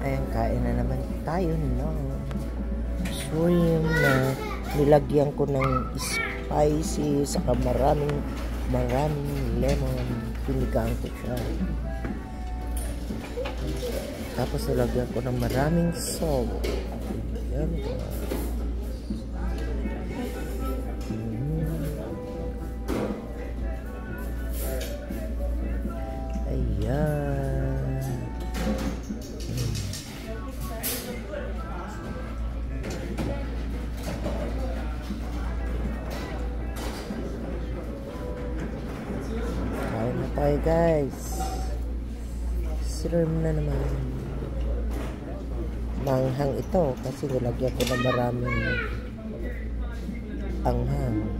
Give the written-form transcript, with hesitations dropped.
Ayan, kain na naman tayo ng shrimp na nilagyan ko ng spicy saka maraming lemon. Pinigaan ko siya. Tapos nilagyan ko ng maraming salt. Ayan. Ayan. Kain na tayo, guys. Shrimp na naman. Manghang ito kasi nilagyan ko ng maraming anghang.